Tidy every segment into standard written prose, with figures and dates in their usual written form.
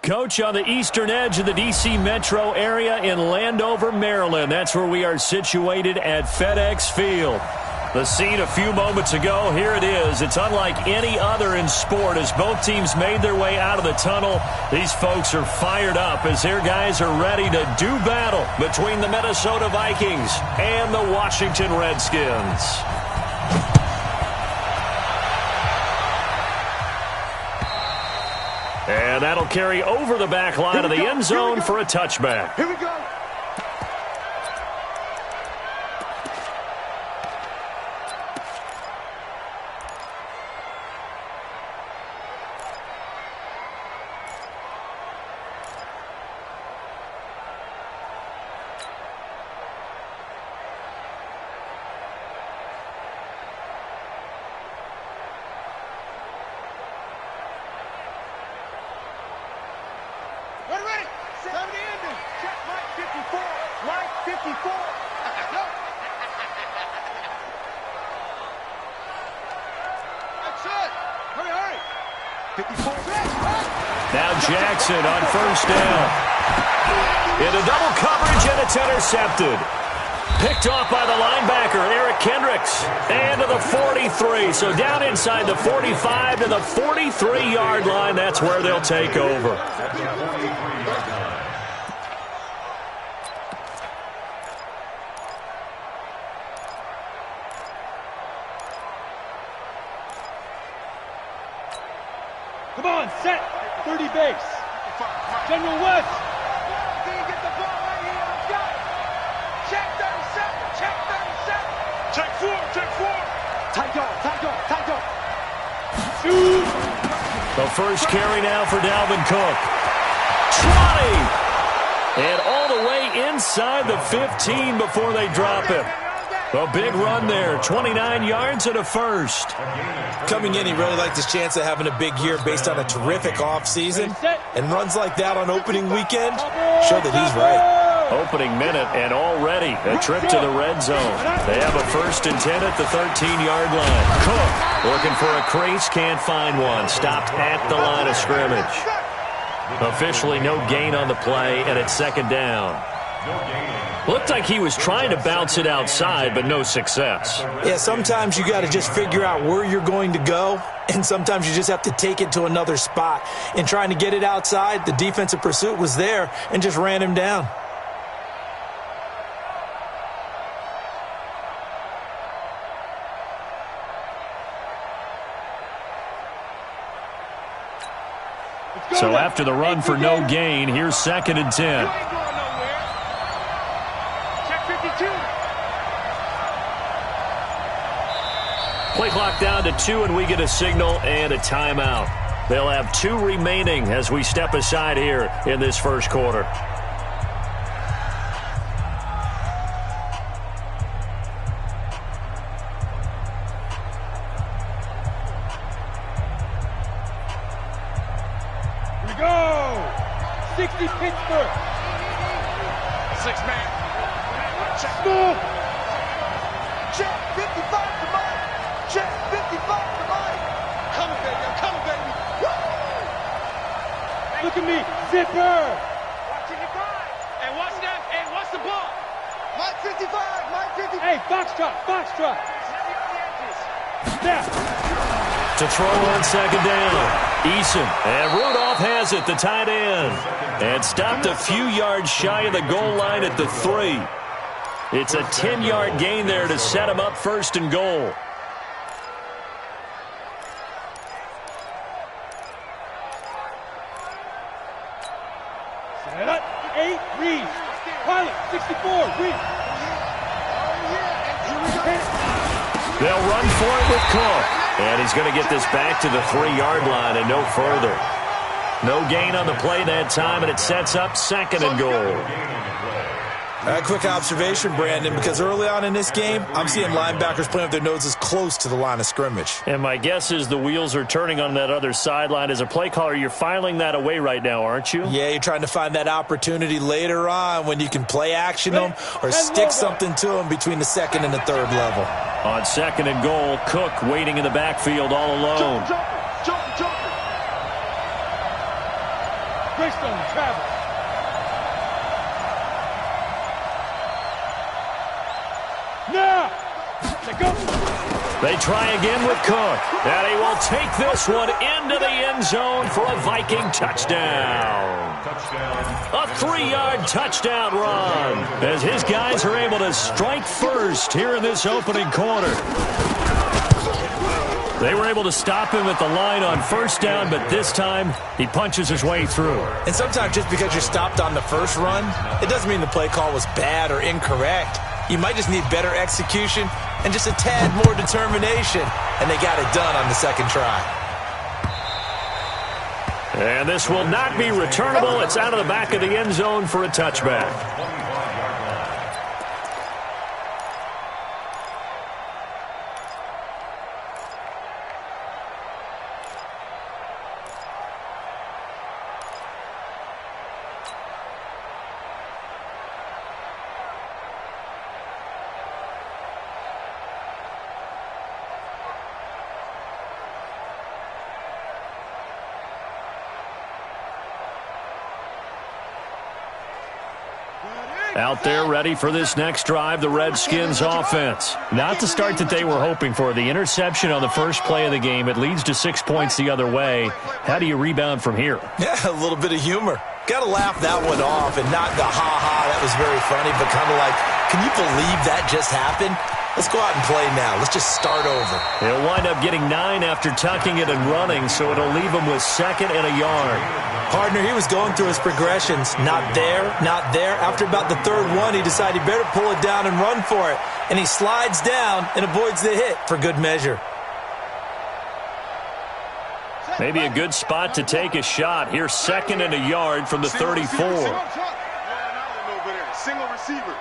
Coach, on the eastern edge of the D.C. metro area in Landover, Maryland. That's where we are situated at FedEx Field. The scene a few moments ago, here it is. It's unlike any other in sport as both teams made their way out of the tunnel. These folks are fired up as their guys are ready to do battle between the Minnesota Vikings and the Washington Redskins. And that'll carry over the back line of the end zone for a touchback. Here we go. Now Jackson on first down. Into double coverage, and it's intercepted. Picked off by the linebacker, Eric Kendricks. And to the 43. So down inside the 45 to the 43-yard line. That's where they'll take over. Come on, set. 30 base. General West. Get the ball right here. Let's go. Check 37. Check 37. Check 4. Check 4. Tight dog. Shoot. The first carry now for Dalvin Cook. Trotting. And all the way inside the 15 before they drop him. A big run there, 29 yards and a first. Coming in, he really liked his chance of having a big year based on a terrific offseason. And runs like that on opening weekend show that he's right. Opening minute and already a trip to the red zone. They have a 1st and 10 at the 13-yard line. Cook looking for a crease, can't find one. Stopped at the line of scrimmage. Officially no gain on the play, and it's 2nd down. Looked like he was trying to bounce it outside, but no success. Yeah, sometimes you got to just figure out where you're going to go, and sometimes you just have to take it to another spot. In trying to get it outside, the defensive pursuit was there and just ran him down. So after the run for no gain, here's 2nd and 10. Play clock down to 2, and we get a signal and a timeout. They'll have 2 remaining as we step aside here in this first quarter. Here we go. 60 Pittsburgh. 6-man. Check. Move. Check 55 to Mike. Check 55 to Mike. Coming, baby. I'm coming, baby. Woo! Look at me. Zipper. Watching the grind. And watch that. And watch the ball. Mike 55. Mike 55. Hey, box trot. Snap. To throw on 2nd down. Eason. And Rudolph has it, the tight end. And stopped a few yards shy of the goal line at the 3. It's a 10-yard gain there to set him up 1st and goal. Set up. 8, read. Pilot, 64, read. They'll run for it with Cook. And he's going to get this back to the 3-yard line and no further. No gain on the play that time, and it sets up 2nd and goal. A quick observation, Brandon, because early on in this game, I'm seeing linebackers playing with their noses close to the line of scrimmage. And my guess is the wheels are turning on that other sideline. As a play caller, you're filing that away right now, aren't you? Yeah, you're trying to find that opportunity later on when you can play action them or stick something to them between the 2nd and the 3rd level. On 2nd and goal, Cook waiting in the backfield all alone. Jump. Greystone, travel. Now! Let go! They try again with Cook, and he will take this one into the end zone for a Viking touchdown. A 3-yard touchdown run as his guys are able to strike first here in this opening quarter. They were able to stop him at the line on first down, but this time he punches his way through. And sometimes just because you're stopped on the first run, it doesn't mean the play call was bad or incorrect. You might just need better execution and just a tad more determination. And they got it done on the second try. And this will not be returnable. It's out of the back of the end zone for a touchback. Out there ready for this next drive, the Redskins offense. Not the start that they were hoping for. The interception on the first play of the game, it leads to 6 points the other way. How do you rebound from here? Yeah, a little bit of humor. Got to laugh that one off and not the ha-ha, that was very funny, but kind of like, can you believe that just happened? Let's go out and play now. Let's just start over. He'll wind up getting 9 after tucking it and running, so it'll leave him with 2nd and a yard. Partner, he was going through his progressions. Not there, not there. After about the 3rd one, he decided he better pull it down and run for it. And he slides down and avoids the hit for good measure. Maybe a good spot to take a shot. Here's 2nd and a yard from the 34. Single receiver.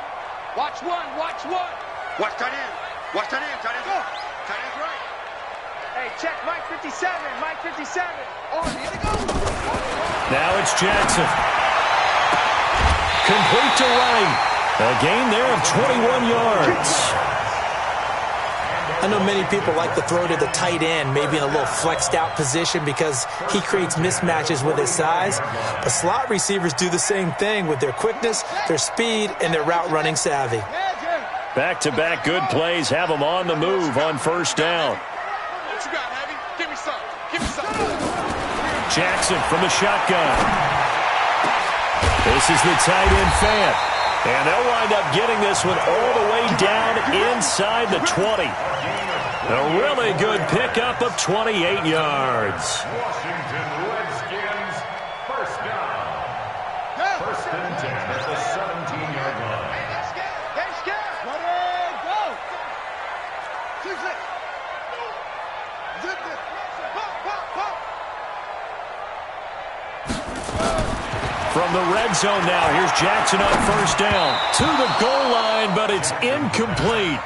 Watch one, watch one. Watch tight end. Watch tight end. Tight end. Tight end's right. Hey, check Mike 57. Mike 57. Oh, here they go. Now it's Jackson. Complete to right. A gain there of 21 yards. I know many people like to throw to the tight end, maybe in a little flexed out position because he creates mismatches with his size. But slot receivers do the same thing with their quickness, their speed, and their route running savvy. Back-to-back good plays have them on the move on first down. What you got, Heavy? Give me some. Give me some. Jackson from the shotgun. This is the tight end fan. And they'll wind up getting this one all the way down inside the 20. A really good pickup of 28 yards. Washington Redskins, first down. First and 10 at the 17-yard line. From the red zone now, here's Jackson on first down. To the goal line, but it's incomplete.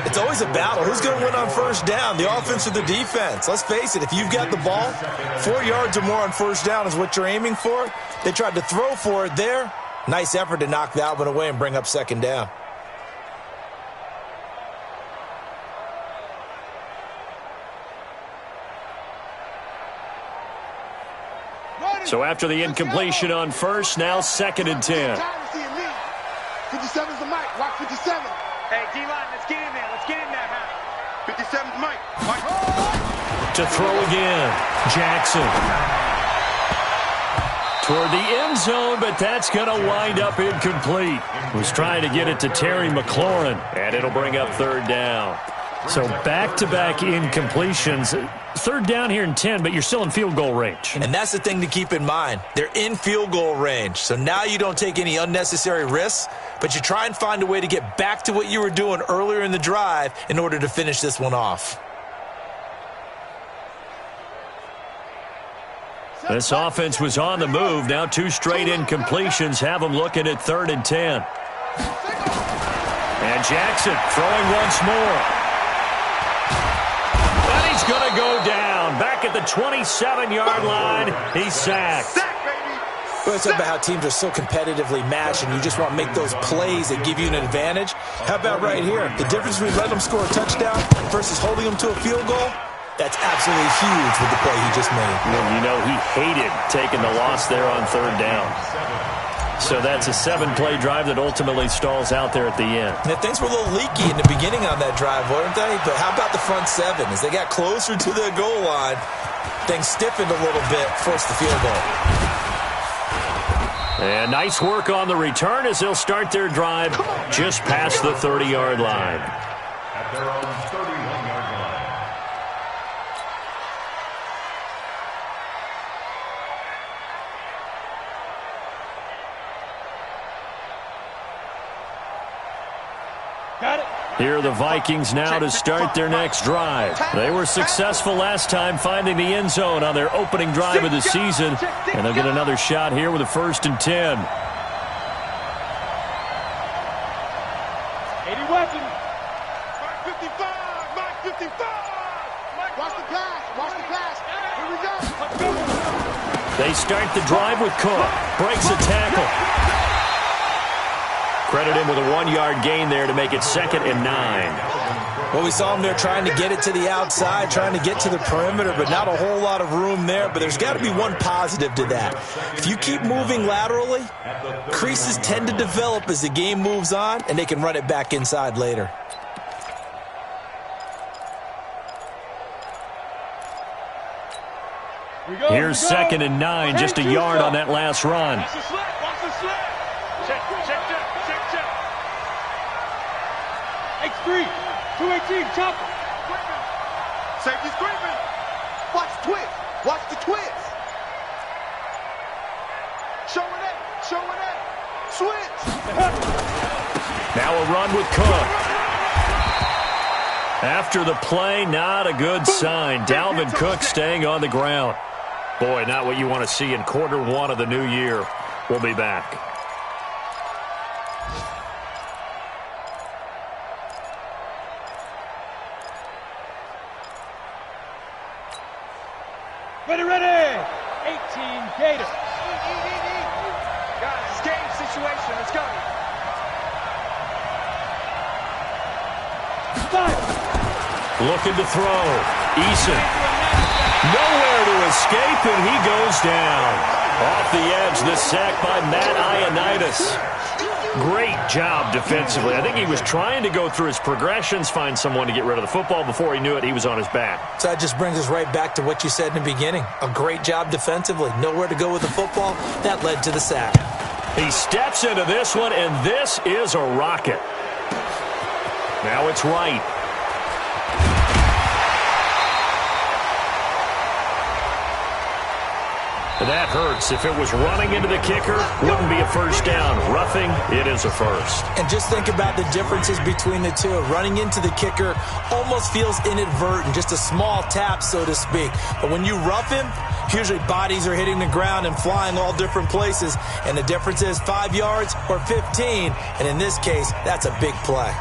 It's always a battle. Who's going to win on first down, the offense or the defense? Let's face it, if you've got the ball, 4 yards or more on first down is what you're aiming for. They tried to throw for it there. Nice effort to knock that one away and bring up second down. So after the incompletion on first, now 2nd and 10. 57's the mic. Watch 57. Hey, D-line, let's get in there. Let's get in there, man. 57's Mike. Mike. To throw again, Jackson. Toward the end zone, but that's going to wind up incomplete. Was trying to get it to Terry McLaurin, and it'll bring up 3rd down. So back-to-back incompletions. 3rd down here in 10, but you're still in field goal range. And that's the thing to keep in mind. They're in field goal range. So now you don't take any unnecessary risks, but you try and find a way to get back to what you were doing earlier in the drive in order to finish this one off. This offense was on the move. Now 2 straight incompletions have them looking at 3rd and 10. And Jackson throwing once more. And he's going to go down. Back at the 27-yard line. He's sacked. Well, it's about how teams are so competitively matched, and you just want to make those plays that give you an advantage. How about right here? The difference between letting them score a touchdown versus holding them to a field goal? That's absolutely huge with the play he just made. Well, you know, he hated taking the loss there on third down. So that's a 7-play drive that ultimately stalls out there at the end. Now, things were a little leaky in the beginning on that drive, weren't they? But how about the front seven? As they got closer to the goal line, things stiffened a little bit, forced the field goal. And nice work on the return as they'll start their drive just past the 30-yard line. At their own 31-yard line. Got it. Here are the Vikings now to start their next drive. They were successful last time finding the end zone on their opening drive of the season, and they'll get another shot here with a 1st and 10. 80 weapon. Mark 55. Mark 55. Watch the pass. Watch the pass. Here we go. They start the drive with Cook. Breaks a tackle. Credit him with a 1-yard gain there to make it 2nd and 9. Well, we saw him there trying to get it to the outside, trying to get to the perimeter, but not a whole lot of room there. But there's got to be one positive to that. If you keep moving laterally, creases tend to develop as the game moves on, and they can run it back inside later. Here's 2nd and 9, just a yard on that last run. Watch the slip. Watch the slip. Check. X3. 218. Chopper. Safety's creeping. Watch twist. Watch the twist. Showing it. Switch. Now a run with Cook. After the play, not a good sign. Dalvin Cook staying on the ground. Boy, not what you want to see in quarter 1 of the new year. We'll be back. Ready. 18 Gators. Guys, it's game situation. Let's go. 5. Looking to throw. Eason. Nowhere to escape, and he goes down. Off the edge, the sack by Matt Ioannidis. Great job defensively. I think he was trying to go through his progressions, find someone to get rid of the football. Before he knew it, he was on his back. So that just brings us right back to what you said in the beginning. A great job defensively. Nowhere to go with the football. That led to the sack. He steps into this one, and this is a rocket. Now it's right. That hurts. If it was running into the kicker, wouldn't be a first down. Roughing, it is a first. And just think about the differences between the two. Running into the kicker almost feels inadvertent, just a small tap, so to speak. But when you rough him, usually bodies are hitting the ground and flying all different places. And the difference is 5 yards or 15. And in this case, that's a big play.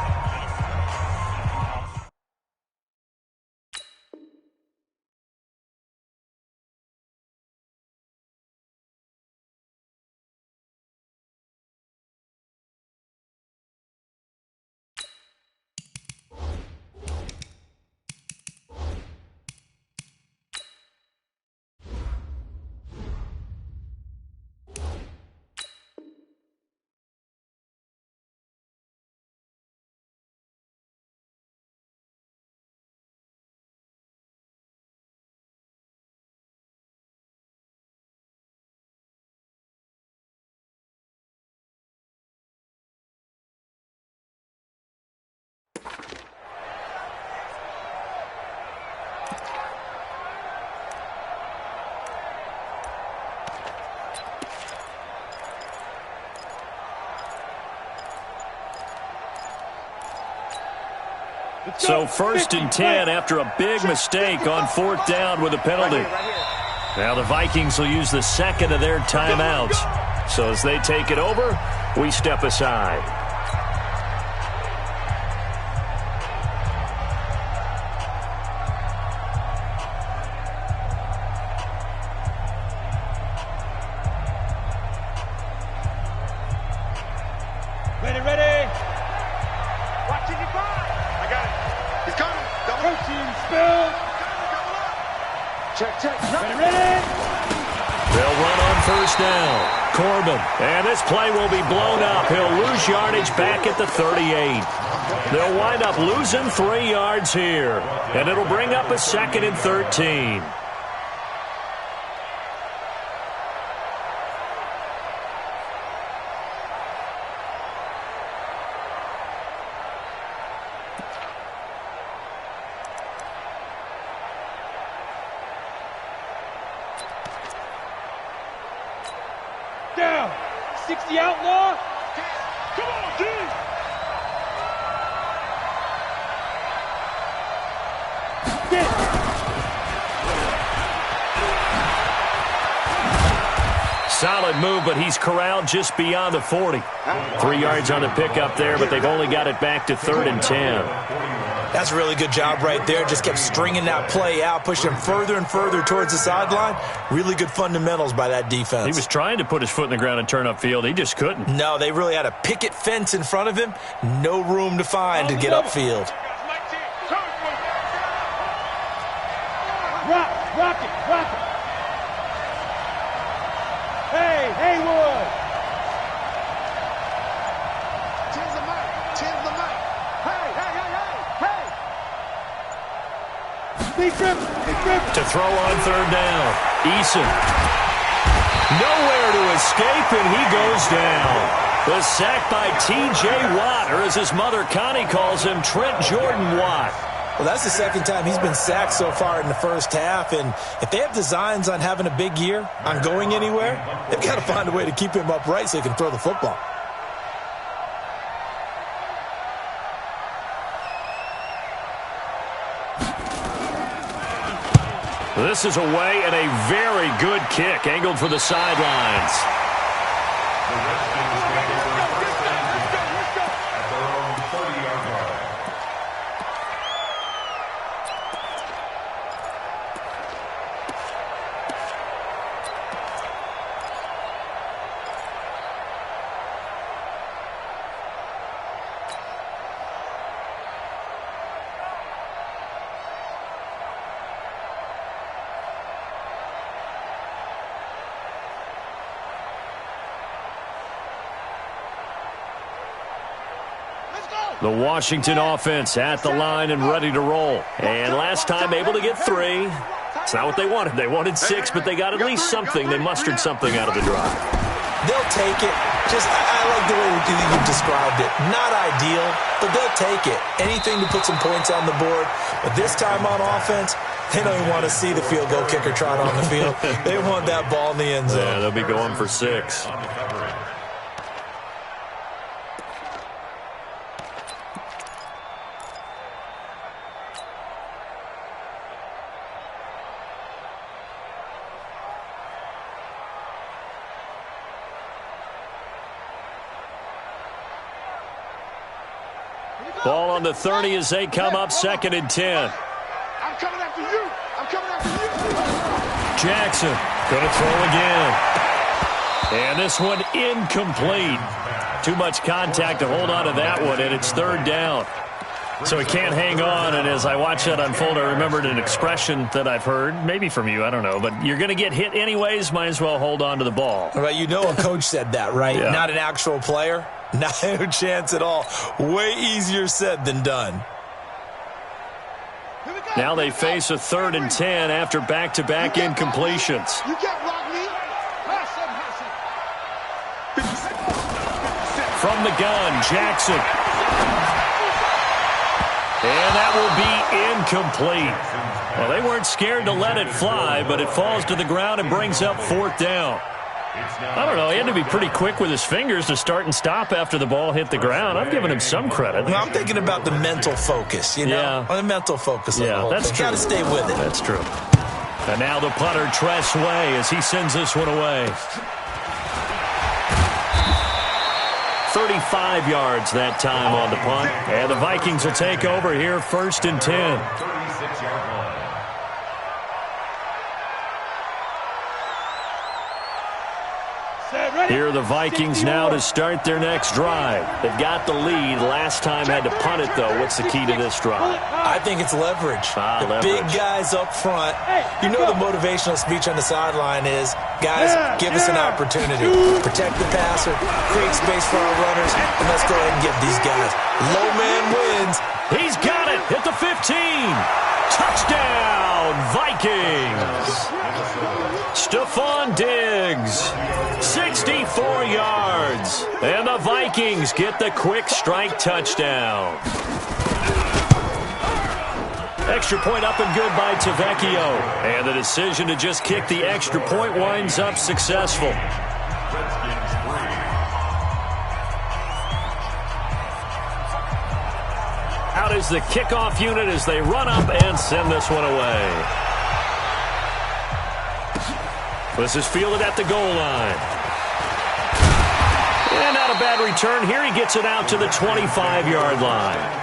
So 1st and 10 after a big mistake on 4th down with a penalty. Now the Vikings will use the 2nd of their timeouts. So as they take it over, we step aside. Ready. Watch it, I got it. He's coming. Double. Protein spill. first down. Corbin. And this play will be blown up. He'll lose yardage back at the 38. They'll wind up losing 3 yards here. And it'll bring up a 2nd and 13. Down. 60 outlaw. Come on, D. Solid move, but he's corralled just beyond the 40. 3 yards on the pickup there, but they've only got it back to 3rd and 10. That's a really good job right there. Just kept stringing that play out, pushing him further and further towards the sideline. Really good fundamentals by that defense. He was trying to put his foot in the ground and turn upfield. He just couldn't. No, they really had a picket fence in front of him. No room to find to get upfield. Rock it. Hey, Haywood. Change the mic. Hey. Big grip. To throw on 3rd down. Eason. Nowhere to escape, and he goes down. The sack by T.J. Watt, or as his mother Connie calls him, Trent Jordan Watt. Well, that's the 2nd time he's been sacked so far in the first half, and if they have designs on having a big year, on going anywhere, they've got to find a way to keep him upright so he can throw the football. This is away and a very good kick, angled for the sidelines. The Washington offense at the line and ready to roll. And last time able to get 3. It's not what they wanted. They wanted 6, but they got at least something. They mustered something out of the drive. They'll take it. I like the way you described it. Not ideal, but they'll take it. Anything to put some points on the board. But this time on offense, they don't even want to see the field goal kicker trot on the field. They want that ball in the end zone. Yeah, they'll be going for 6. Ball on the 30 as they come up 2nd and 10. I'm coming after you. Jackson going to throw again. And this one incomplete. Too much contact to hold on to that one, and it's 3rd down. So he can't hang on, and as I watch that unfold, I remembered an expression that I've heard, maybe from you, I don't know, but you're going to get hit anyways, might as well hold on to the ball. Right, you know a coach said that, right? Yeah. Not an actual player. No chance at all. Way easier said than done. Now they face a 3rd and 10 after back-to-back incompletions. You can't block me. From the gun, Jackson. And that will be incomplete. Well, they weren't scared to let it fly, but it falls to the ground and brings up 4th down. I don't know. He had to be pretty quick with his fingers to start and stop after the ball hit the ground. I've given him some credit. Well, I'm thinking about the mental focus, you know? Yeah. The mental focus of the whole that's thing. true. Got to stay with it. That's true. And now the punter, Tress Way, as he sends this one away. 35 yards that time on the punt. And the Vikings will take over here 1st and 10. 36-yard line. Here are the Vikings now to start their next drive. They've got the lead. Last time had to punt it, though. What's the key to this drive? I think it's leverage. The Leverage. big guys up front. You know the motivational speech on the sideline is, guys, give us an opportunity. Protect the passer, create space for our runners, and let's go ahead and give these guys. Low man wins. He's got it at the 15. Touchdown, Vikings. Stephon Diggs, 64 yards. And the Vikings get the quick strike touchdown. Extra point up and good by Tavecchio. And the decision to just kick the extra point winds up successful. Out is the kickoff unit as they run up and send this one away. This is fielded at the goal line. And not a bad return here. He gets it out to the 25-yard line.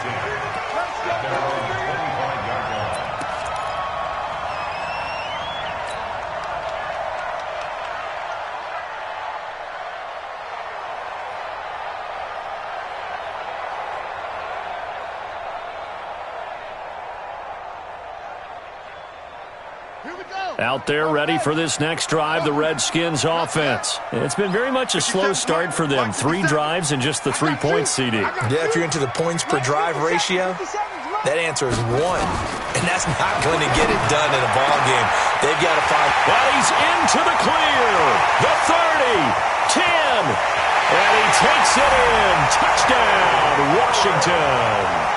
Out there ready for this next drive, the Redskins offense. It's been very much a slow start for them. 3 drives and just the 3 points, CD. Yeah, if you're into the points per drive ratio, that answer is 1. And that's not going to get it done in a ball game. They've got to find. Well, he's into the clear. The 30, 10, and he takes it in. Touchdown, Washington.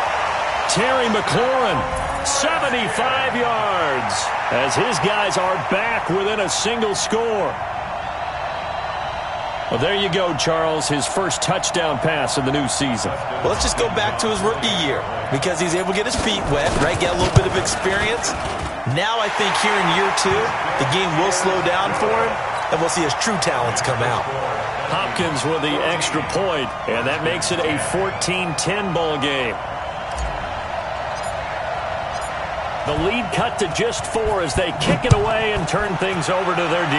Terry McLaurin, 75 yards, as his guys are back within a single score. Well, there you go, Charles, his first touchdown pass in the new season. Well, let's just go back to his rookie year because he's able to get his feet wet, right, get a little bit of experience. Now I think here in year 2, the game will slow down for him, and we'll see his true talents come out. Hopkins with the extra point, and that makes it a 14-10 ball game. The lead cut to just 4 as they kick it away and turn things over to their D.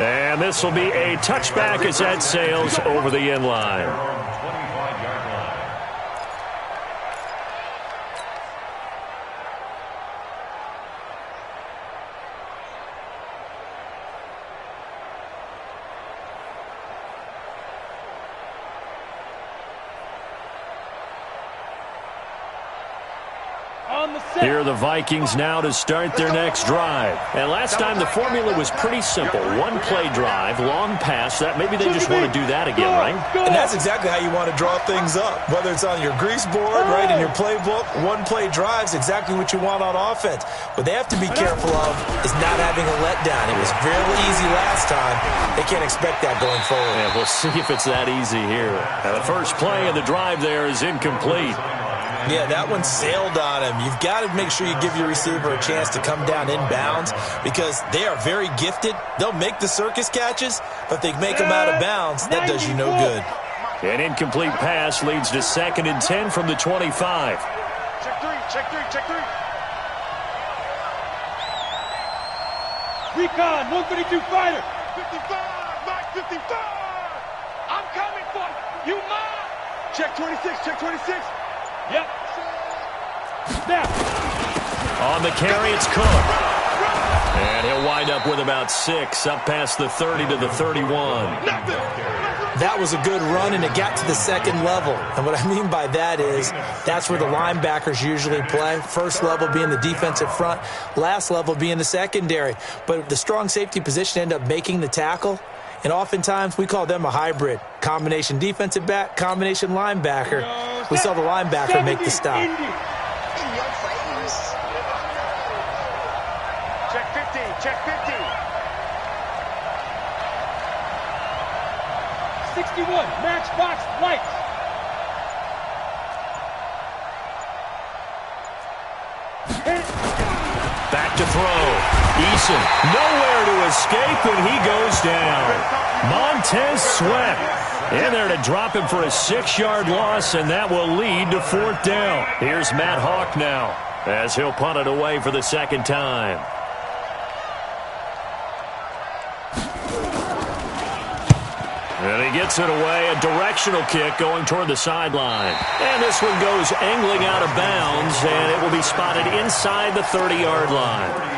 And this will be a touchback as that sails over the end line. Here are the Vikings now to start their next drive. And last time the formula was pretty simple. 1-play drive, long pass. That maybe they just want to do that again, right? And that's exactly how you want to draw things up. Whether it's on your grease board, right, in your playbook, 1-play drive's exactly what you want on offense. What they have to be careful of is not having a letdown. It was fairly easy last time. They can't expect that going forward. Yeah, we'll see if it's that easy here. Now, the first play of the drive there is incomplete. Yeah, that one sailed on him. You've got to make sure you give your receiver a chance to come down inbounds because they are very gifted. They'll make the circus catches, but if they make them out of bounds, that does you no good. An incomplete pass leads to 2nd and 10 from the 25. Check 3, check 3, check 3. Recon, 132 fighter. 55, Mike 55. I'm coming for you, mine. Check 26, check 26. Yep. Snap. On the carry, it's Cook. And he'll wind up with about 6, up past the 30 to the 31. That was a good run, and it got to the 2nd level. And what I mean by that is that's where the linebackers usually play. First level being the defensive front, last level being the secondary. But the strong safety position ended up making the tackle. And oftentimes, we call them a hybrid. Combination defensive back, combination linebacker. We saw the linebacker make the stop. In your face. Check 50, check 50. 61, matchbox lights. Back to throw. Eason nowhere to escape, and he goes down. Montez Sweat in there to drop him for a 6-yard loss, and that will lead to 4th down. Here's Matt Hawk now as he'll punt it away for the 2nd time. Gets it away, a directional kick going toward the sideline. And this one goes angling out of bounds, and it will be spotted inside the 30-yard line.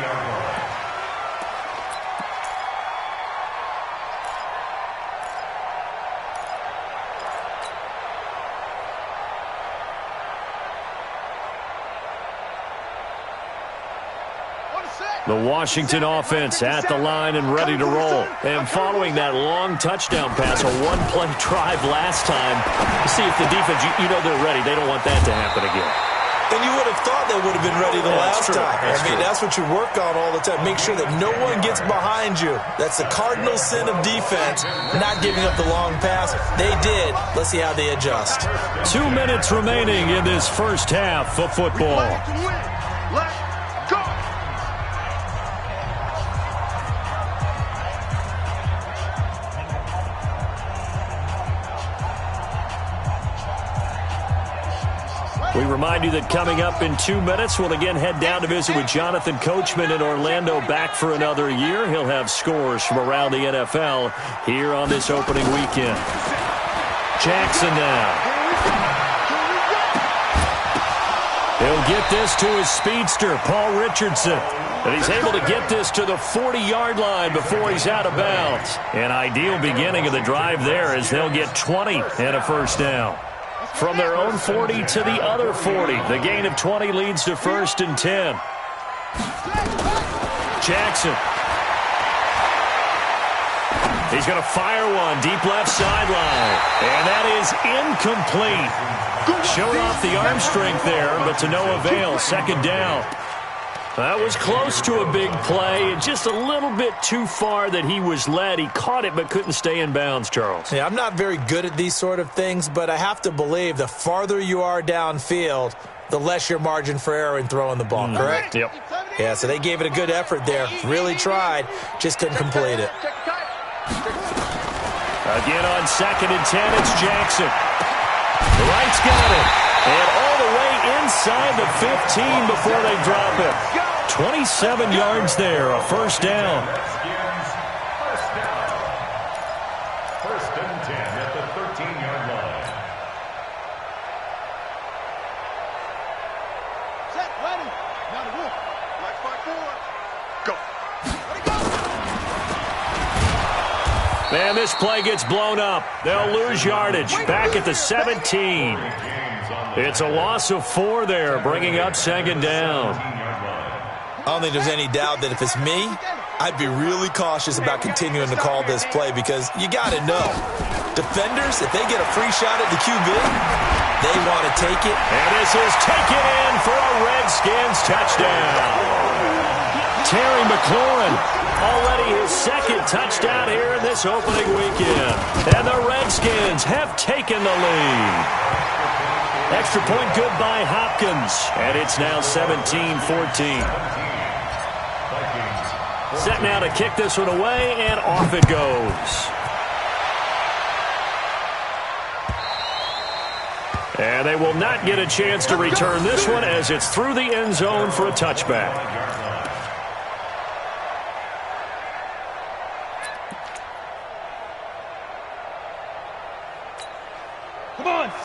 The Washington offense at the line and ready to roll. And following that long touchdown pass, a one-play drive last time, see if the defense, you know they're ready. They don't want that to happen again. And you would have thought they would have been ready the last time. That's what you work on all the time. Make sure that no one gets behind you. That's the cardinal sin of defense, not giving up the long pass. They did. Let's see how they adjust. 2 minutes remaining in this first half of football. Let's go. We remind you that coming up in 2 minutes, we'll again head down to visit with Jonathan Coachman in Orlando, back for another year. He'll have scores from around the NFL here on this opening weekend. Jackson now. He'll get this to his speedster, Paul Richardson. And he's able to get this to the 40-yard line before he's out of bounds. An ideal beginning of the drive there as they'll get 20 and a first down. From their own 40 to the other 40. The gain of 20 leads to 1st and 10. Jackson. He's going to fire one deep left sideline. And that is incomplete. Showed off the arm strength there, but to no avail. 2nd down. That was close to a big play. Just a little bit too far that he was led. He caught it but couldn't stay in bounds, Charles. Yeah, I'm not very good at these sort of things, but I have to believe the farther you are downfield, the less your margin for error in throwing the ball, correct? Yep. Yeah, so they gave it a good effort there. Really tried, just couldn't complete it. Again on 2nd and 10, it's Jackson. The right's got it. And all the way inside the 15 before they drop it. 27 yards there, a first down. First and 10 at the 13-yard line. Set, ready. Now to work. Let's fight forward. Go. Man, this play gets blown up. They'll lose yardage. Back at the 17. It's a loss of 4 there, bringing up 2nd down. I don't think there's any doubt that if it's me, I'd be really cautious about continuing to call this play because you got to know, defenders, if they get a free shot at the QB, they want to take it. And this is taken in for a Redskins touchdown. Terry McLaurin, already his 2nd touchdown here in this opening weekend. And the Redskins have taken the lead. Extra point good by Hopkins. And it's now 17-14. Set now to kick this one away, and off it goes. And they will not get a chance to return this one as it's through the end zone for a touchback.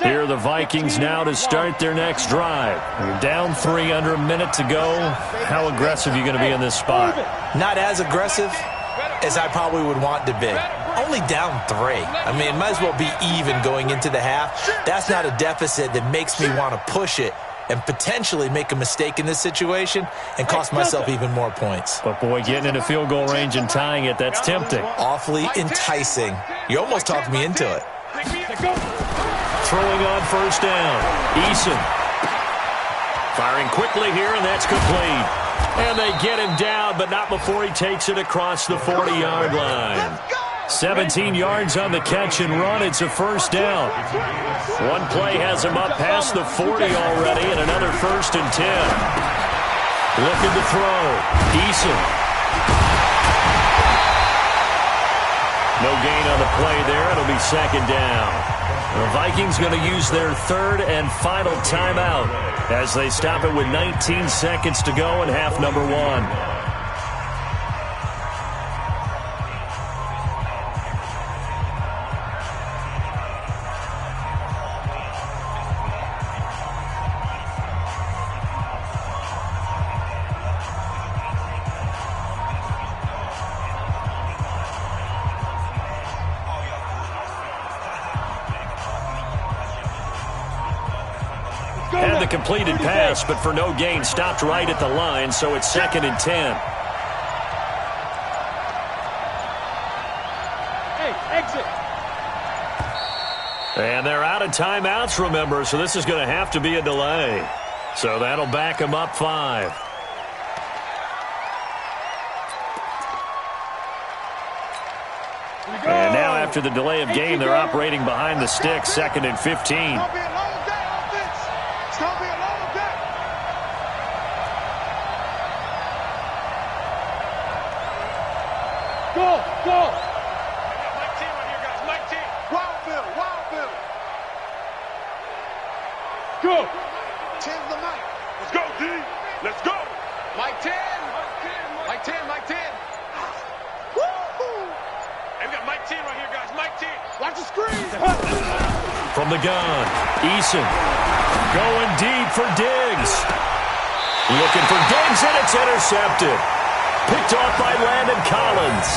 Here are the Vikings now to start their next drive. You're down 3 under a minute to go. How aggressive are you going to be in this spot? Not as aggressive as I probably would want to be. Only down 3. I mean, it might as well be even going into the half. That's not a deficit that makes me want to push it and potentially make a mistake in this situation and cost myself even more points. But, boy, getting into field goal range and tying it, that's tempting. Awfully enticing. You almost talked me into it. Throwing on 1st down. Eason. Firing quickly here, and that's complete. And they get him down, but not before he takes it across the 40-yard line. 17 yards on the catch and run. It's a first down. One play has him up past the 40 already, and another 1st and 10. Looking to throw. Eason. No gain on the play there. It'll be 2nd down. The Vikings going to use their 3rd and final timeout as they stop it with 19 seconds to go in half number 1. completed pass, but for no gain, stopped right at the line, so it's 2nd and 10. Hey, exit. And they're out of timeouts, remember, so this is going to have to be a delay. So that'll back them up 5. And now after the delay of game, they're operating behind the sticks, 2nd and 15. Go, go. Mike T right here, guys. Mike T. Wild Bill, Wild Bill. Go. 10's the Mike. Let's go, D. Let's go. Mike 10. Mike 10, Mike 10. Woo-hoo. Hey, we got Mike 10 right here, guys. Mike 10. Watch the screen. From the gun, Eason going deep for Diggs. Looking for Diggs, and it's intercepted. Picked off by Landon Collins.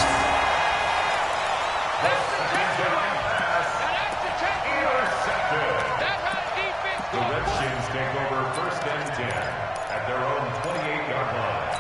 The Redskins take over 1st and 10 at their own 28-yard line.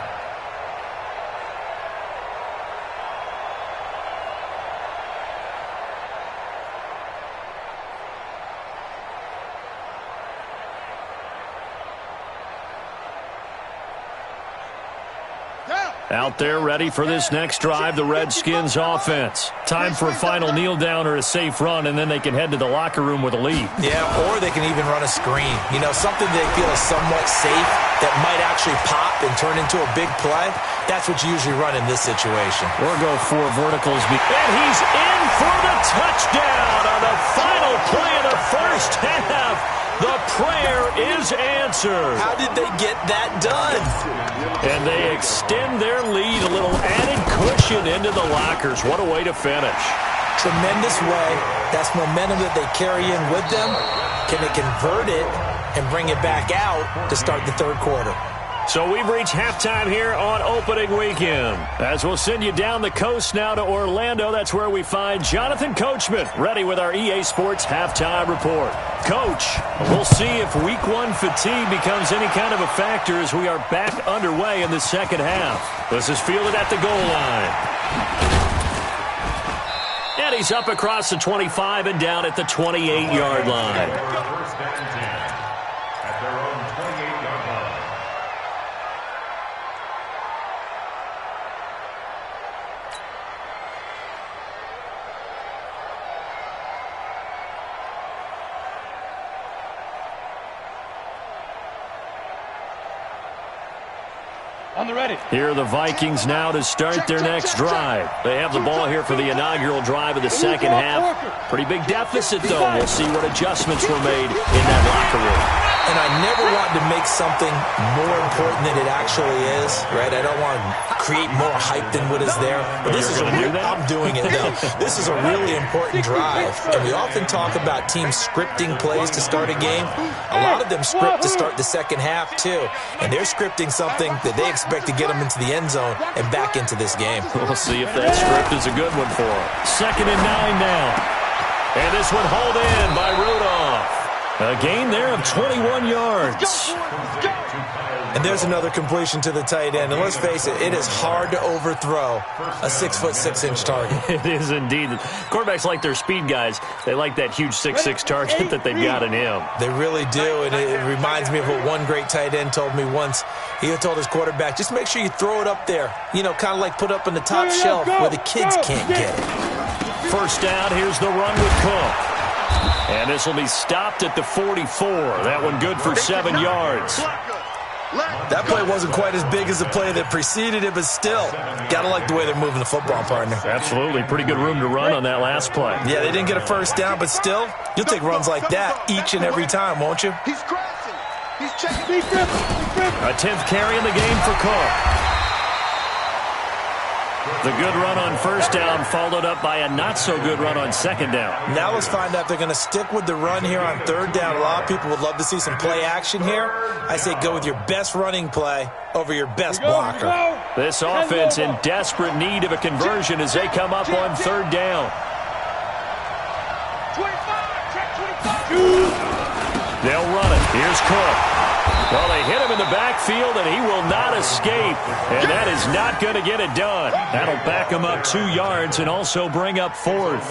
Out there ready for this next drive, the Redskins offense. Time for a final kneel down or a safe run, and then they can head to the locker room with a lead. Yeah, or they can even run a screen. You know, something they feel is somewhat safe that might actually pop and turn into a big play. That's what you usually run in this situation. Or go 4 verticals. And he's in for the touchdown on the final play of the first half. The prayer is answered. How did they get that done? And they extend their lead, a little added cushion into the lockers. What a way to finish. Tremendous way. That's momentum that they carry in with them. Can they convert it and bring it back out to start the 3rd quarter? So we've reached halftime here on opening weekend. As we'll send you down the coast now to Orlando, that's where we find Jonathan Coachman ready with our EA Sports halftime report. Coach, we'll see if week 1 fatigue becomes any kind of a factor as we are back underway in the second half. This is fielded at the goal line. And he's up across the 25 and down at the 28-yard line. 1st and 10 at their own 28-yard line. On the ready. Here are the Vikings now to start their next drive. They have the ball here for the inaugural drive of the second half. Pretty big deficit, though. We'll see what adjustments were made in that locker room. And I never want to make something more important than it actually is, right? I don't want to create more hype than what is there. But this is I'm doing it, though. This is a really important drive. And we often talk about teams scripting plays to start a game. A lot of them script to start the second half, too. And they're scripting something that they expect to get them into the end zone and back into this game. We'll see if that script is a good one for them. 2nd and 9 now. And this one hauled in by Rudolph. A gain there of 21 yards. And there's another completion to the tight end. And let's face it, it is hard to overthrow a 6'6" target. It is indeed. Quarterbacks like their speed guys. They like that huge 6'6" target that they've got in him. They really do. And it reminds me of what one great tight end told me once. He told his quarterback, just make sure you throw it up there. You know, kind of like put up on the top shelf where the kids can't get it. First down, here's the run with Cook. And this will be stopped at the 44. That one good for 7 yards. That play wasn't quite as big as the play that preceded it, but still, got to like the way they're moving the football, partner. Absolutely. Pretty good room to run on that last play. Yeah, they didn't get a first down, but still, you'll take runs like that each and every time, won't you? He's crashing. He's checking. A 10th carry in the game for Cook. The good run on first down followed up by a not-so-good run on second down. Now let's find out if they're going to stick with the run here on third down. A lot of people would love to see some play action here. I say go with your best running play over your best blocker. This offense in desperate need of a conversion as they come up on third down. 25, check 25. They'll run it. Here's Cook. Well, they hit him in the backfield, and he will not escape. And that is not going to get it done. That'll back him up 2 yards and also bring up 4th.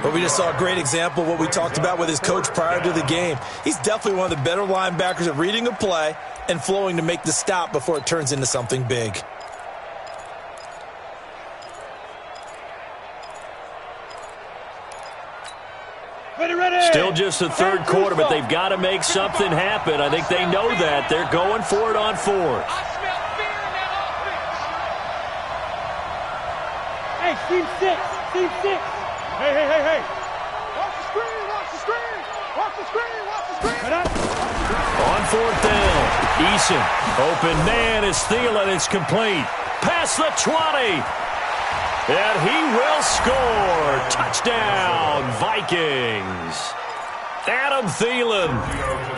Well, we just saw a great example of what we talked about with his coach prior to the game. He's definitely one of the better linebackers at reading a play and flowing to make the stop before it turns into something big. Still just the third quarter, but they've got to make something happen. I think they know that. They're going for it on 4th. Hey, team 6. Team 6. Hey. Watch the screen, watch the screen. Watch the screen, watch the screen. On 4th down, Eason. Open man is Thielen. It's complete. Past the 20. And he will score. Touchdown, Vikings. Adam Thielen,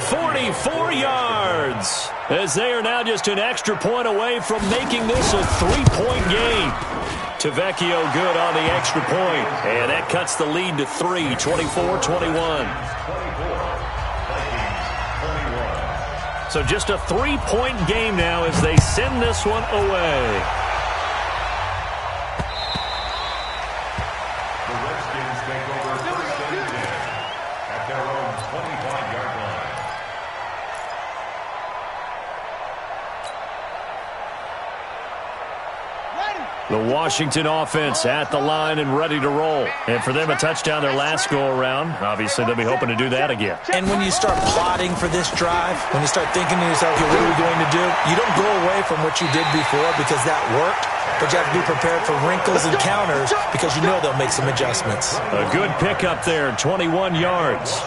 44 yards. As they are now just an extra point away from making this a 3-point game. Tavecchio good on the extra point. And that cuts the lead to 3, 24-21. So just a 3-point game now as they send this one away. The Washington offense at the line and ready to roll. And for them, a touchdown their last go-around. Obviously, they'll be hoping to do that again. And when you start plotting for this drive, when you start thinking to yourself, okay, what are we going to do? You don't go away from what you did before because that worked, but you have to be prepared for wrinkles and counters because you know they'll make some adjustments. A good pickup there, 21 yards.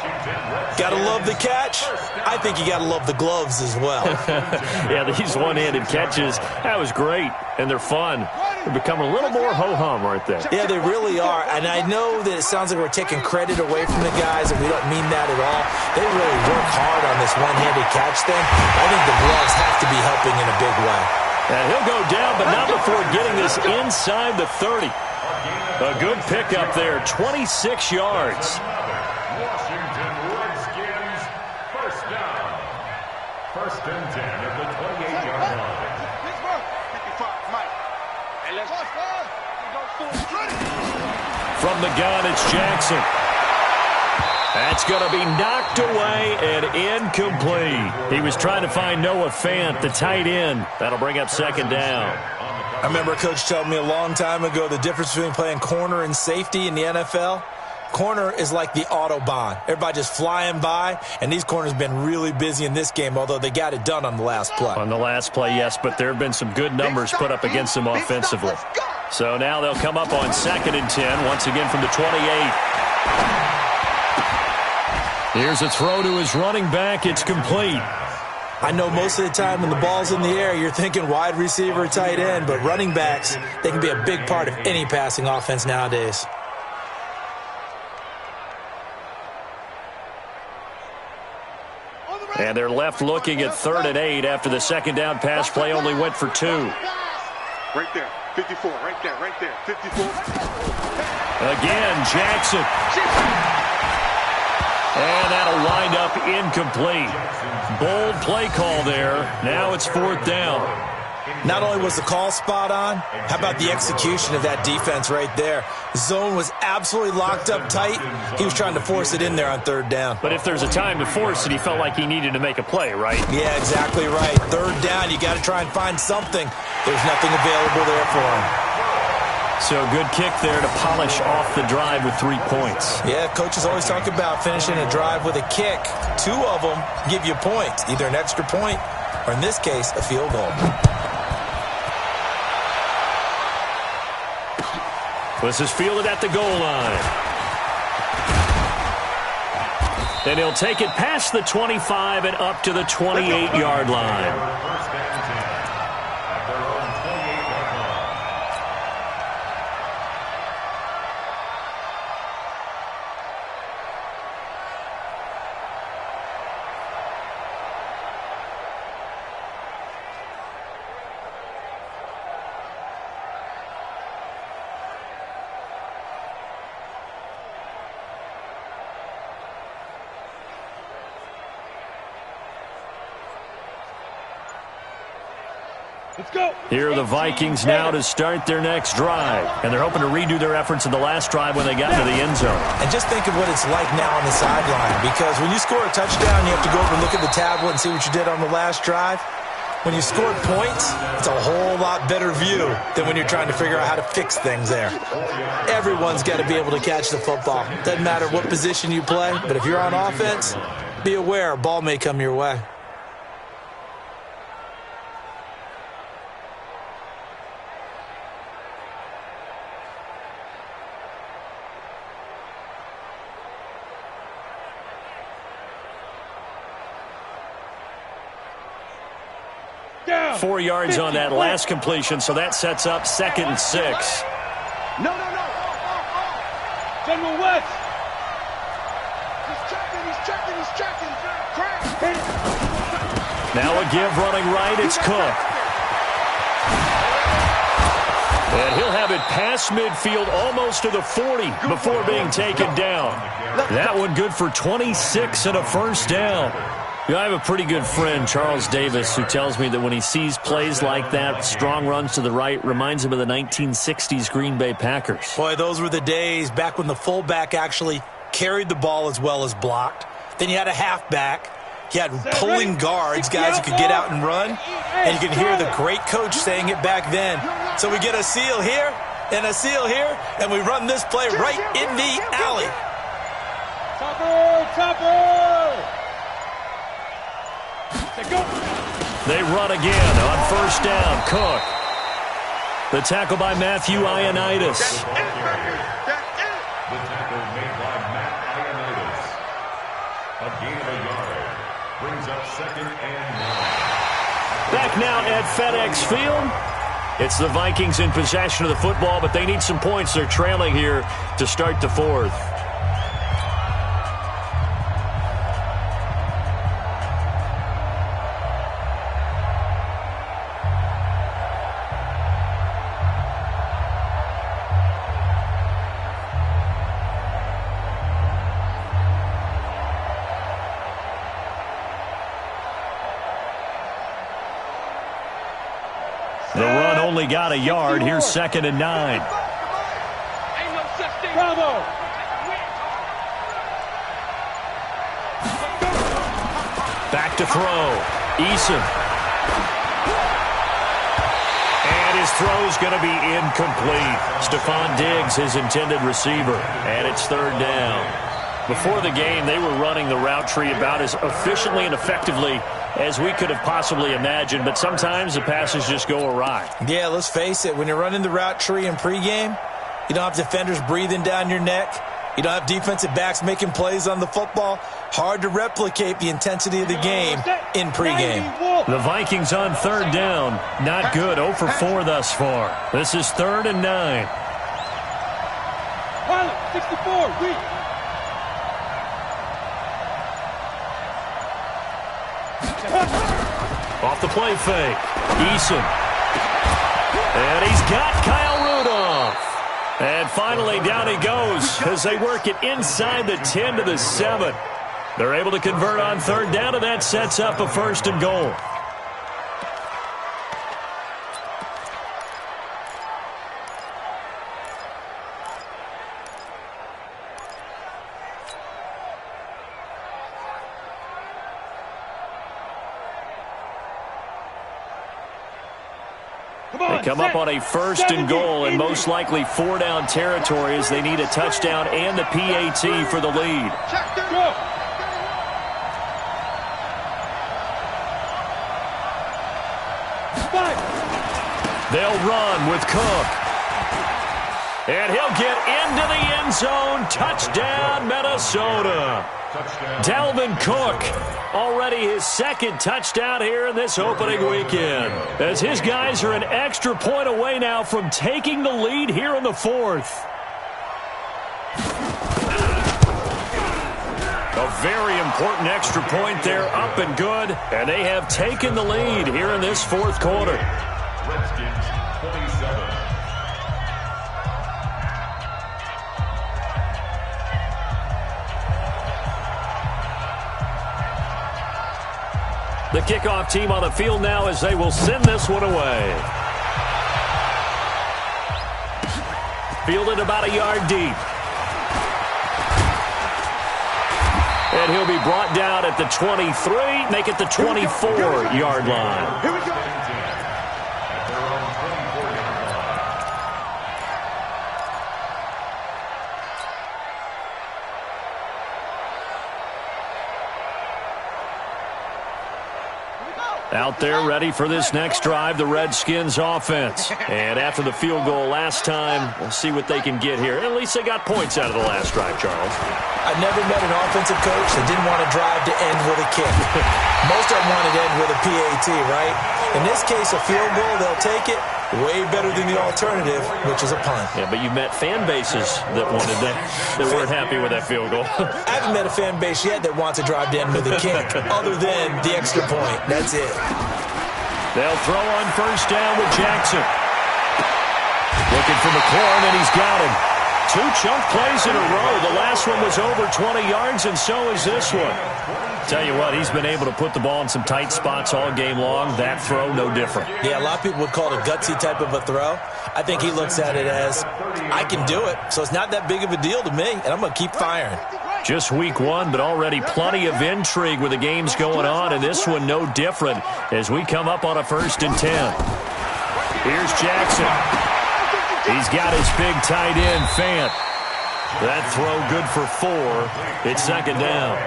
Got to love the catch. I think you got to love the gloves as well. Yeah, these one-handed catches, that was great, and they're fun. They become a little more ho-hum right there. Yeah, they really are. And I know that it sounds like we're taking credit away from the guys, and we don't mean that at all. They really work hard on this one-handed catch thing. I think the gloves have to be helping in a big way. And he'll go down, but not before getting this inside the 30. A good pickup there, 26 yards. Washington Redskins, first down. 1st and 10 at the 28-yard line. From the gun, it's Jackson. That's going to be knocked away and incomplete. He was trying to find Noah Fant, the tight end. That'll bring up 2nd down. I remember a coach telling me a long time ago the difference between playing corner and safety in the NFL. Corner is like the Autobahn. Everybody just flying by, and these corners have been really busy in this game, although they got it done on the last play. On the last play, yes, but there have been some good numbers put up against them offensively. So now they'll come up on 2nd and 10, once again from the 28. Here's a throw to his running back. It's complete. I know most of the time when the ball's in the air, you're thinking wide receiver, tight end, but running backs, they can be a big part of any passing offense nowadays. And they're left looking at 3rd and 8 after the 2nd down pass play only went for 2. Right there, 54, right there, 54. Again, Jackson. And that'll wind up incomplete. Bold play call there. Now it's 4th down. Not only was the call spot on, how about the execution of that defense right there? Zone was absolutely locked up tight. He was trying to force it in there on 3rd down. But if there's a time to force it, he felt like he needed to make a play, right? Yeah, exactly right. 3rd down, you got to try and find something. There's nothing available there for him. So good kick there to polish off the drive with 3 points. Yeah, coaches always talk about finishing a drive with a kick. 2 of them give you points, either an extra point or, in this case, a field goal. This is fielded at the goal line. And he'll take it past the 25 and up to the 28-yard line. Let's go. Here are the Vikings now to start their next drive. And they're hoping to redo their efforts in the last drive when they got into the end zone. And just think of what it's like now on the sideline. Because when you score a touchdown, you have to go over and look at the tablet and see what you did on the last drive. When you scored points, it's a whole lot better view than when you're trying to figure out how to fix things there. Everyone's got to be able to catch the football. Doesn't matter what position you play, but if you're on offense, be aware a ball may come your way. Down. 4 yards on that last completion, so that sets up 2nd and 6. No. General West. He's checking. Crack. Now a give running right, it's Cook. And he'll have it past midfield almost to the 40 before being taken down. That one good for 26 and a first down. I have a pretty good friend, Charles Davis, who tells me that when he sees plays like that, strong runs to the right, reminds him of the 1960s Green Bay Packers. Boy, those were the days back when the fullback actually carried the ball as well as blocked. Then you had a halfback. You had pulling guards, guys who could get out and run. And you can hear the great coach saying it back then. So we get a seal here and a seal here, and we run this play right in the alley. Topper! Go. They run again on first down. Cook. The tackle by Matthew Ioannidis. The tackle made by Matt Ioannidis. A gain of a yard. Brings up 2nd and 9. Back now at FedEx Field. It's the Vikings in possession of the football, but they need some points. They're trailing here to start the 4th. The run only got a yard. Here's 2nd and 9. Bravo. Back to throw. Eason. And his throw's going to be incomplete. Stephon Diggs, his intended receiver. And it's 3rd down. Before the game, they were running the route tree about as efficiently and effectively as we could have possibly imagined, but sometimes the passes just go awry. Yeah, let's face it. When you're running the route tree in pregame, you don't have defenders breathing down your neck. You don't have defensive backs making plays on the football. Hard to replicate the intensity of the game in pregame. The Vikings on 3rd down. Not good. 0 for 4 thus far. This is 3rd and 9. Pilot, 64, weak. Off the play fake. Eason. And he's got Kyle Rudolph. And finally down he goes as they work it inside the 10 to the 7. They're able to convert on 3rd down, and that sets up a 1st and goal. They come up on a 1st and goal and most likely 4-down territory as they need a touchdown and the PAT for the lead. Go. They'll run with Cook. And he'll get into the end zone. Touchdown, Minnesota. Dalvin Cook, already his 2nd touchdown here in this opening weekend, as his guys are an extra point away now from taking the lead here in the 4th. A very important extra point there, up and good, and they have taken the lead here in this 4th quarter. Redskins 27. The kickoff team on the field now as they will send this one away. Fielded about a yard deep. And he'll be brought down at the 23, make it the 24-yard line. Here we go. Out there ready for this next drive, the Redskins offense. And after the field goal last time, we'll see what they can get here. At least they got points out of the last drive, Charles. I've never met an offensive coach that didn't want to drive to end with a kick. Most of them wanted to end with a PAT, right? In this case, a field goal, they'll take it. Way better than the alternative, which is a punt. Yeah, but you met fan bases that wanted that weren't happy with that field goal. I haven't met a fan base yet that wants to drive to end with a kick, other than the extra point. That's it. They'll throw on first down with Jackson. Looking for McLaurin, and he's got him. 2 chunk plays in a row. The last one was over 20 yards, and so is this one. Tell you what, he's been able to put the ball in some tight spots all game long. That throw, no different. Yeah, a lot of people would call it a gutsy type of a throw. I think he looks at it as, I can do it, so it's not that big of a deal to me, and I'm going to keep firing. Just week 1, but already plenty of intrigue with the games going on, and this one no different as we come up on a 1st and 10. Here's Jackson. He's got his big tight end, Fant. That throw good for 4. It's 2nd down.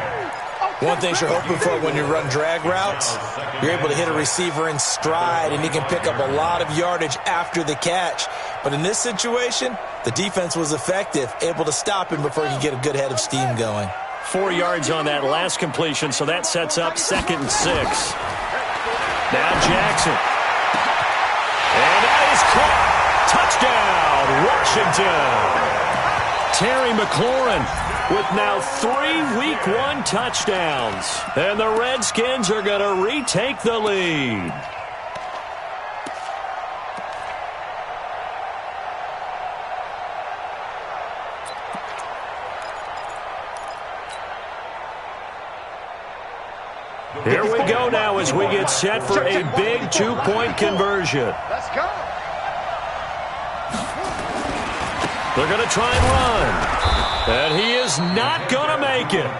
One thing you're hoping for when you run drag routes, you're able to hit a receiver in stride, and he can pick up a lot of yardage after the catch. But in this situation, the defense was effective, able to stop him before he could get a good head of steam going. 4 yards on that last completion, so that sets up 2nd and 6. Now Jackson. And that is caught. Touchdown, Washington. Terry McLaurin with now 3 Week 1 touchdowns. And the Redskins are going to retake the lead. Here we go now as we get set for a big 2-point conversion. Let's go. They're going to try and run. And he is not going to make it.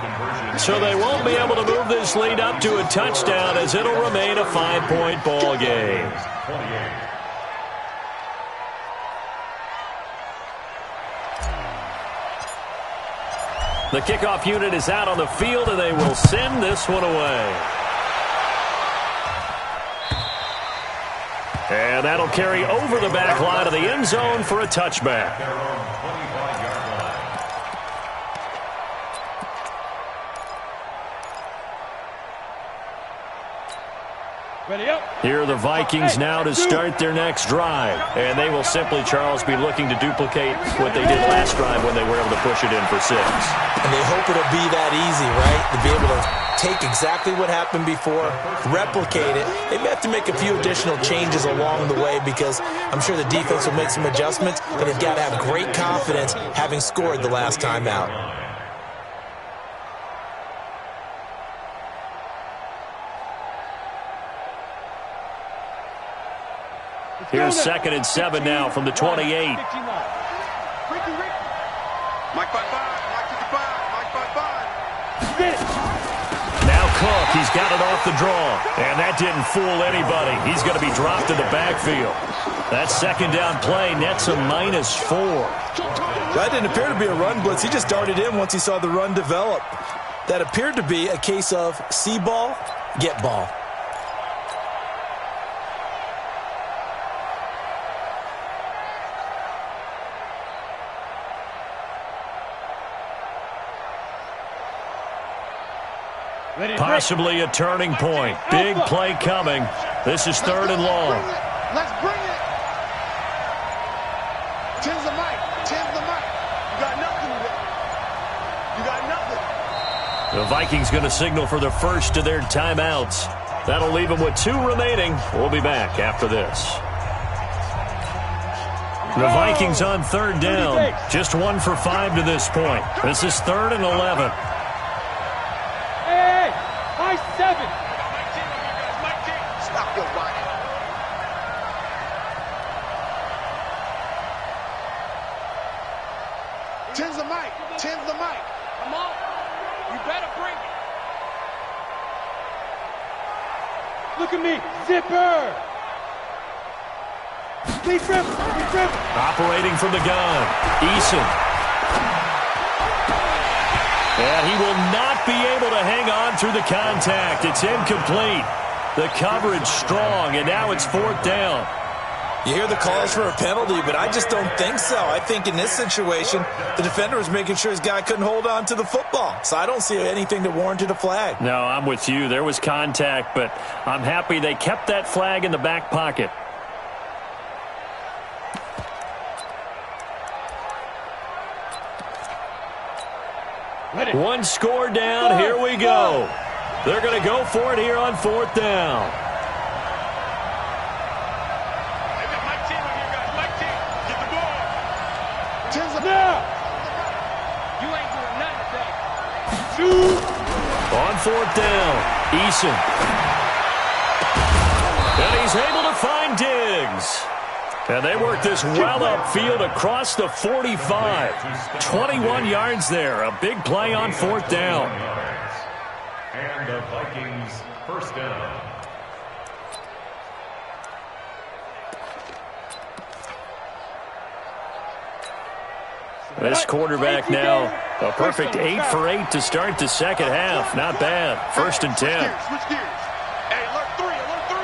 So they won't be able to move this lead up to a touchdown as it'll remain a 5-point ball game. The kickoff unit is out on the field, and they will send this one away. And that'll carry over the back line of the end zone for a touchback. Here are the Vikings now to start their next drive. And they will simply, Charles, be looking to duplicate what they did last drive when they were able to push it in for 6. And they hope it'll be that easy, right? To be able to take exactly what happened before, replicate it. They may have to make a few additional changes along the way because I'm sure the defense will make some adjustments, but they've got to have great confidence having scored the last time out. Here's 2nd and 7 now from the 28. Mike 55, Mike 55. Now Cook, he's got it off the draw. And that didn't fool anybody. He's going to be dropped in the backfield. That 2nd down play nets a -4. That didn't appear to be a run blitz. He just darted in once he saw the run develop. That appeared to be a case of see ball, get ball. Possibly a turning point. Big play coming. This is 3rd and long. Let's bring it. 10's the mic. 10's the mic. You got nothing with it. You got nothing. The Vikings going to signal for the first of their timeouts. That'll leave them with 2 remaining. We'll be back after this. The Vikings on 3rd down. Just 1 for 5 to this point. This is 3rd and 11. Hey, high 7. Ten's the mic. Ten's the mic. Come on. You better bring it. Look at me. Zipper. Be dribble. Be dribble. Operating from the gun. Eason. And he will not be able to hang on through the contact. It's incomplete. The coverage strong, and now it's 4th down. You hear the calls for a penalty, but I just don't think so. I think in this situation, the defender was making sure his guy couldn't hold on to the football. So I don't see anything that warranted a flag. No, I'm with you. There was contact, but I'm happy they kept that flag in the back pocket. One score down. Here we go. They're going to go for it here on 4th down. On 4th down, Eason. And he's able to find Diggs. And they work this well upfield across the 45. 21 yards there. A big play on 4th down. And the Vikings 1st down. This quarterback now, a perfect 8 for 8 to start the second half. Not bad. 1st and 10. Switch gears. Hey, alert 3, alert 3.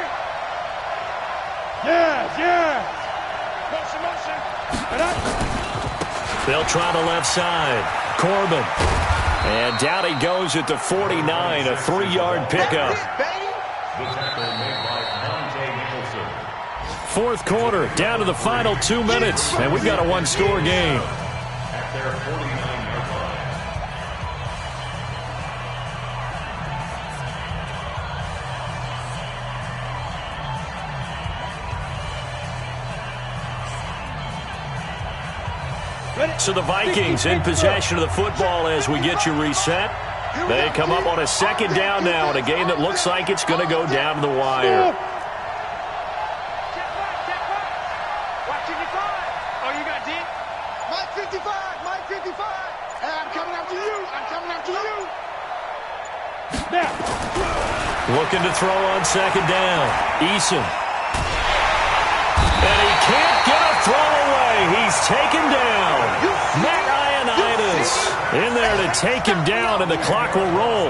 Yes. Motion. They'll try the left side. Corbin. And down he goes at the 49, a 3-yard pickup. The tackle made by Monte Nicholson. 4th quarter, down to the final 2 minutes, and we've got a 1-score game. At their 49-yard line. So the Vikings in possession of the football as we get you reset. They come up on a 2nd down now in a game that looks like it's going to go down to the wire. Oh, you got Dick? Mike 55, Mike 55. Hey, I'm coming after you. I'm coming after you. Now. Looking to throw on 2nd down. Eason. And he can't get a throw away. He's taken down. Matt Ioannidis in there to take him down, and the clock will roll.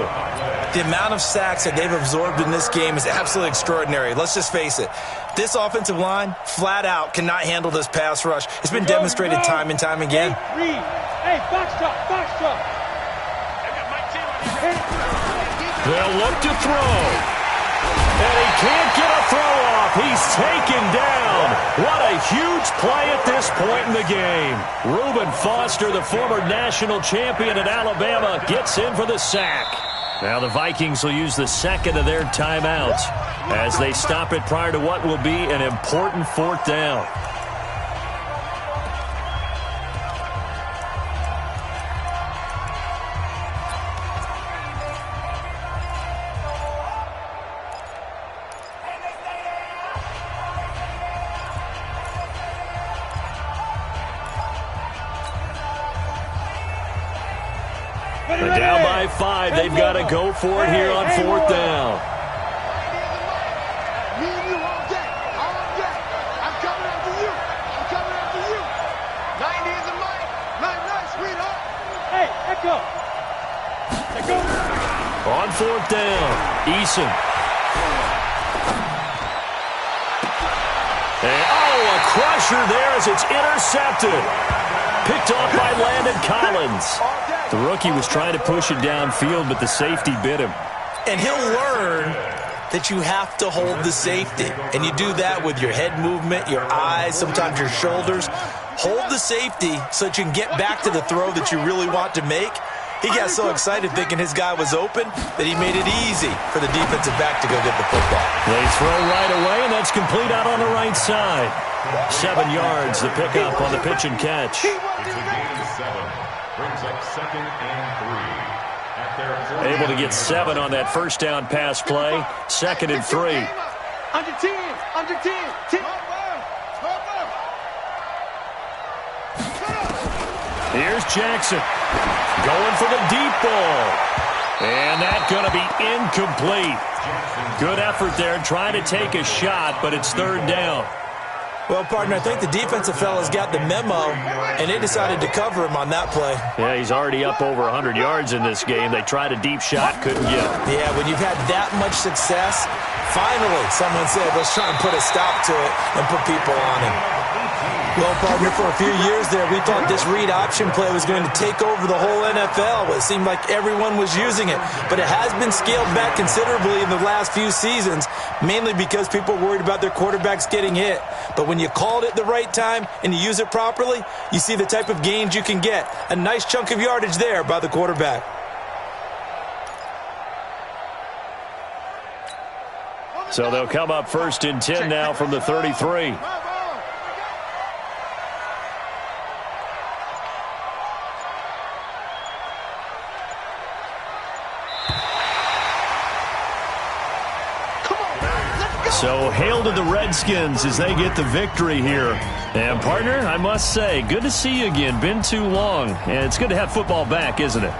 The amount of sacks that they've absorbed in this game is absolutely extraordinary. Let's just face it. This offensive line, flat out, cannot handle this pass rush. It's been demonstrated time and time again. Hey, box drop. They'll look to throw. And he can't get a throw off. He's taken down. What a huge play at this point in the game. Reuben Foster, the former national champion at Alabama, gets in for the sack. Now the Vikings will use the 2nd of their timeouts as they stop it prior to what will be an important 4th down. They're down by 5. They've got to go for it here on 4th down. Me and you all day. All day. I'm coming after you. I'm coming after you. 90 is a mic. Nice, sweetheart. Hey, Echo. On 4th down, Eason. And, a crusher there as it's intercepted. Picked off by Landon Collins. The rookie was trying to push it downfield, but the safety bit him. And he'll learn that you have to hold the safety. And you do that with your head movement, your eyes, sometimes your shoulders. Hold the safety so that you can get back to the throw that you really want to make. He got so excited thinking his guy was open that he made it easy for the defensive back to go get the football. They throw right away, and that's complete out on the right side. 7 yards, the pickup on the pitch and catch. It's a gain of 7. Brings up 2nd and 3. At their Able to get 7 on that 1st down pass play. 2nd and 3. Under 10. Here's Jackson. Going for the deep ball. And that's going to be incomplete. Good effort there trying to take a shot, but it's third down. Well, partner, I think the defensive fellas got the memo, and they decided to cover him on that play. Yeah, he's already up over 100 yards in this game. They tried a deep shot, couldn't get it. Yeah, when you've had that much success, finally someone said, let's try and put a stop to it and put people on him. Well, partner, for a few years there, we thought this read option play was going to take over the whole NFL. It seemed like everyone was using it, but it has been scaled back considerably in the last few seasons, mainly because people are worried about their quarterbacks getting hit. But when you call it at the right time and you use it properly, you see the type of gains you can get. A nice chunk of yardage there by the quarterback. So they'll come up 1st and 10 now from the 33. So hail to the Redskins as they get the victory here. And, partner, I must say, good to see you again. Been too long. And it's good to have football back, isn't it?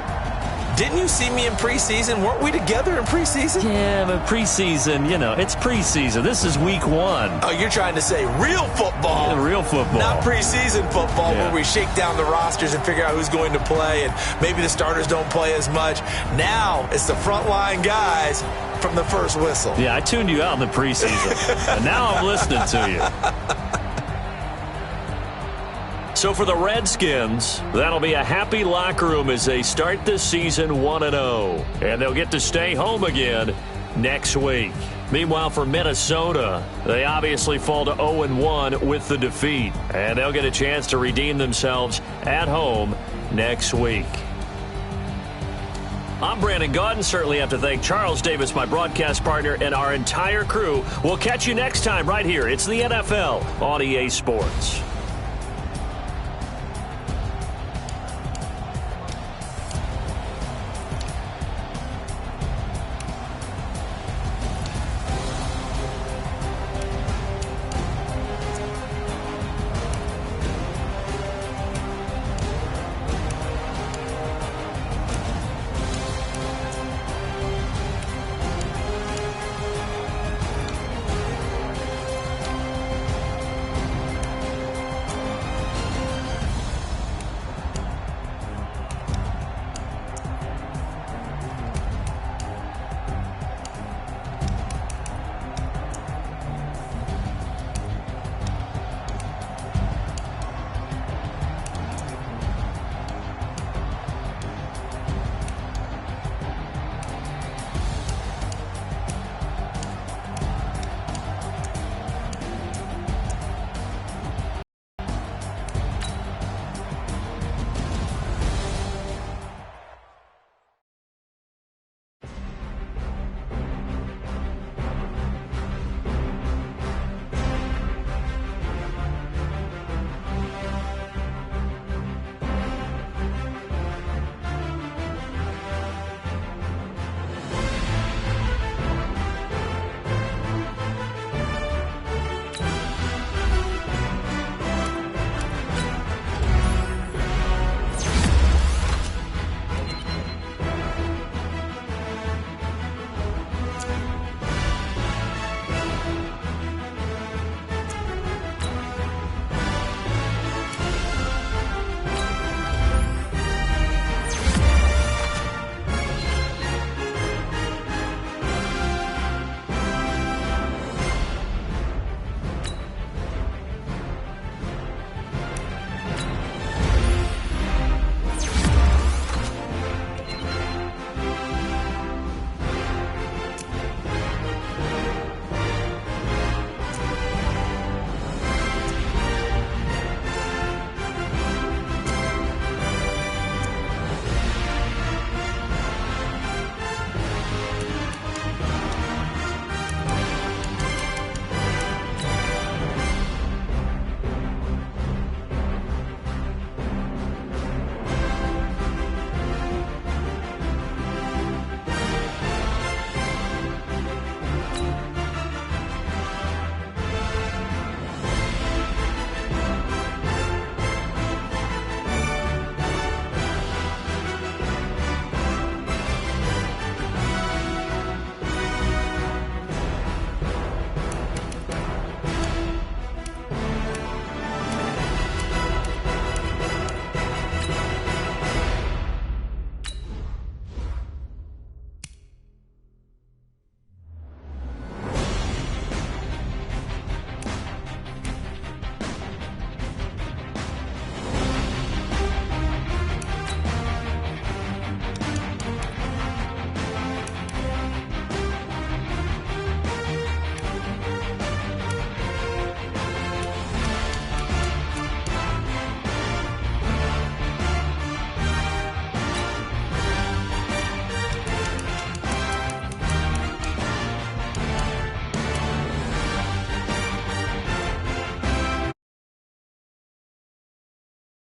Didn't you see me in preseason? Weren't we together in preseason? Yeah, but preseason, you know, it's preseason. This is week 1. Oh, you're trying to say real football. Yeah, real football. Not preseason football where we shake down the rosters and figure out who's going to play, and maybe the starters don't play as much. Now it's the frontline guys from the first whistle. Yeah, I tuned you out in the preseason, and now I'm listening to you. So for the Redskins, that'll be a happy locker room as they start this season 1-0. And they'll get to stay home again next week. Meanwhile, for Minnesota, they obviously fall to 0-1 with the defeat. And they'll get a chance to redeem themselves at home next week. I'm Brandon Gaudin. Certainly have to thank Charles Davis, my broadcast partner, and our entire crew. We'll catch you next time right here. It's the NFL on EA Sports.